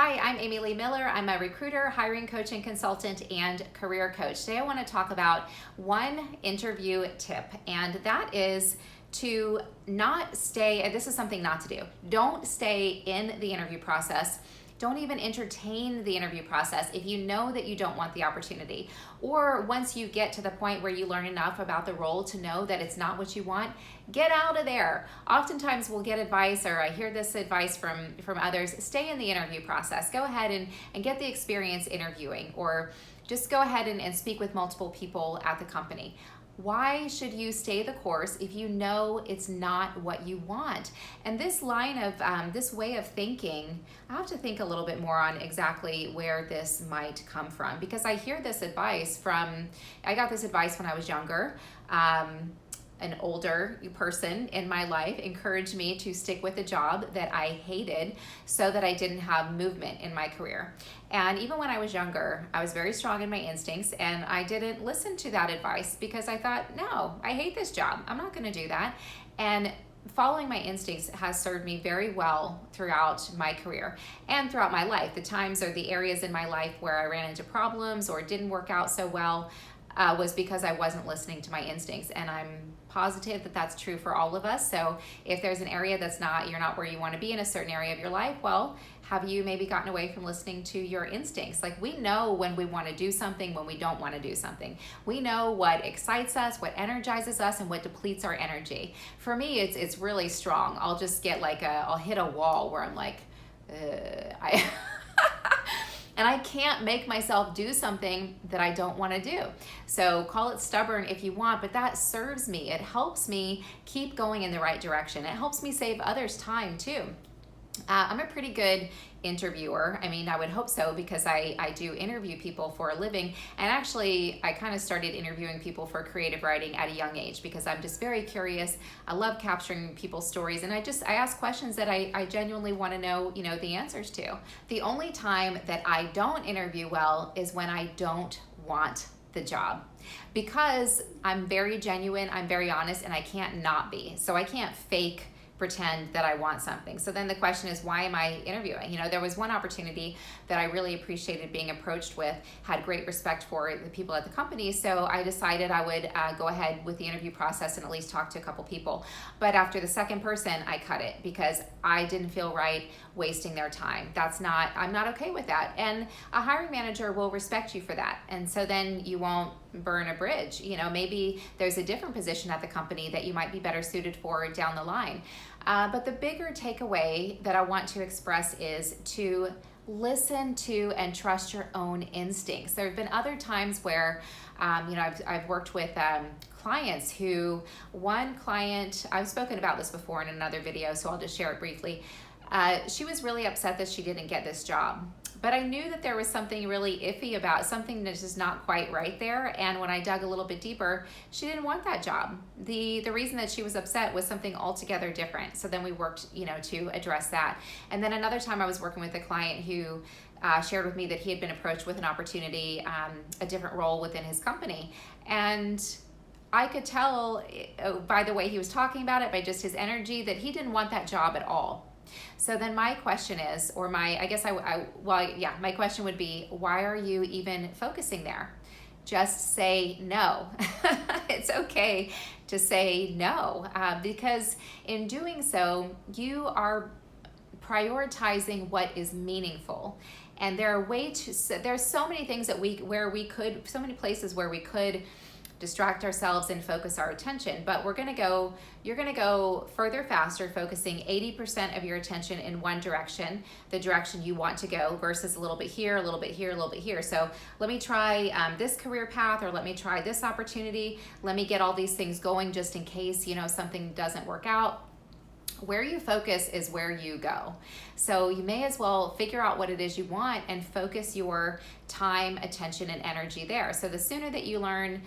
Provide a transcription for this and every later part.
Hi, I'm Amy Lee Miller. I'm a recruiter, hiring coach and consultant, and career coach. Today I want to talk about one interview tip, and that is to not stay, and this is something not to do. Don't stay in the interview process. Don't even entertain the interview process if you know that you don't want the opportunity. Or once you get to the point where you learn enough about the role to know that it's not what you want, get out of there. Oftentimes we'll get advice, or I hear this advice from others, stay in the interview process. Go ahead and get the experience interviewing, or just go ahead and speak with multiple people at the company. Why should you stay the course if you know it's not what you want? And this line of, this way of thinking, I have to think a little bit more on exactly where this might come from, because I hear this advice I got this advice when I was younger. An older person in my life encouraged me to stick with a job that I hated so that I didn't have movement in my career. And even when I was younger, I was very strong in my instincts, and I didn't listen to that advice because I thought, no, I hate this job. I'm not going to do that. And following my instincts has served me very well throughout my career and throughout my life. The times or the areas in my life where I ran into problems or didn't work out so well was because I wasn't listening to my instincts, and I'm positive that that's true for all of us. So if there's an area you're not where you want to be in a certain area of your life, well, have you maybe gotten away from listening to your instincts? Like, we know when we want to do something, when we don't want to do something. We know what excites us, what energizes us, and what depletes our energy. For me, it's really strong. I'll just get I'll hit a wall where I'm like, and I can't make myself do something that I don't want to do. So call it stubborn if you want, but that serves me. It helps me keep going in the right direction. It helps me save others time too. I'm a pretty good interviewer. I mean, I would hope so, because I do interview people for a living. And actually, I kind of started interviewing people for creative writing at a young age because I'm just very curious. I love capturing people's stories, and I ask questions that I genuinely want to know, the answers to. The only time that I don't interview well is when I don't want the job, because I'm very genuine, I'm very honest, and I can't not be. So I can't pretend that I want something. So then the question is, why am I interviewing? There was one opportunity that I really appreciated being approached with, had great respect for the people at the company, so I decided I would go ahead with the interview process and at least talk to a couple people. But after the second person, I cut it because I didn't feel right wasting their time. I'm not okay with that. And a hiring manager will respect you for that. And so then you won't burn a bridge. Maybe there's a different position at the company that you might be better suited for down the line. But the bigger takeaway that I want to express is to listen to and trust your own instincts. There have been other times where, I've worked with clients one client, I've spoken about this before in another video, so I'll just share it briefly. She was really upset that she didn't get this job. But I knew that there was something really iffy about something that's just not quite right there. And when I dug a little bit deeper, she didn't want that job. The reason that she was upset was something altogether different. So then we worked, to address that. And then another time I was working with a client who shared with me that he had been approached with an opportunity, a different role within his company. And I could tell by the way he was talking about it, by just his energy, that he didn't want that job at all. So then my question is, my question would be, why are you even focusing there? Just say no. It's okay to say no, because in doing so, you are prioritizing what is meaningful. And there's so many things so many places where we could distract ourselves and focus our attention, but you're gonna go further faster, focusing 80% of your attention in one direction, the direction you want to go, versus a little bit here, a little bit here, a little bit here. So let me try this career path, or let me try this opportunity. Let me get all these things going just in case, something doesn't work out. Where you focus is where you go. So you may as well figure out what it is you want and focus your time, attention, and energy there. So the sooner that you learn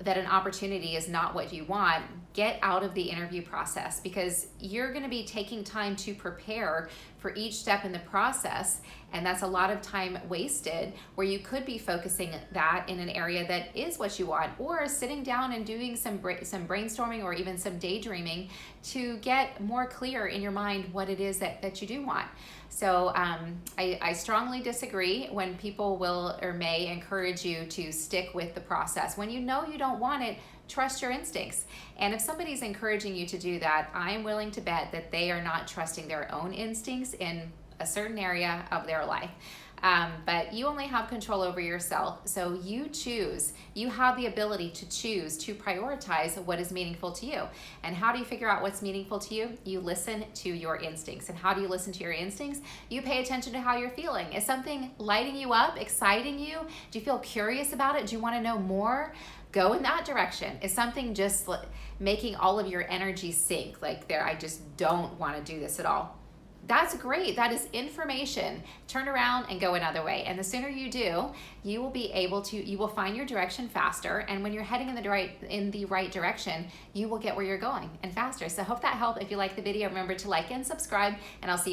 that an opportunity is not what you want, get out of the interview process, because you're going to be taking time to prepare for each step in the process, and that's a lot of time wasted where you could be focusing that in an area that is what you want, or sitting down and doing some brainstorming or even some daydreaming to get more clear in your mind what it is that you do want. So I strongly disagree when people will or may encourage you to stick with the process. When you know you don't want it, trust your instincts. And if somebody's encouraging you to do that, I'm willing to bet that they are not trusting their own instincts in a certain area of their life. But you only have control over yourself, so you choose. You have the ability to choose to prioritize what is meaningful to you. And how do you figure out what's meaningful to you? You listen to your instincts. And how do you listen to your instincts? You pay attention to how you're feeling. Is something lighting you up, exciting you? Do you feel curious about it? Do you want to know more? Go in that direction. Is something just making all of your energy sink? Like, there, I just don't want to do this at all. That's great. That is information. Turn around and go another way. And the sooner you do, you will be able to, you will find your direction faster. And when you're heading in the right direction, you will get where you're going and faster. So I hope that helped. If you like the video, remember to like and subscribe, and I'll see you soon.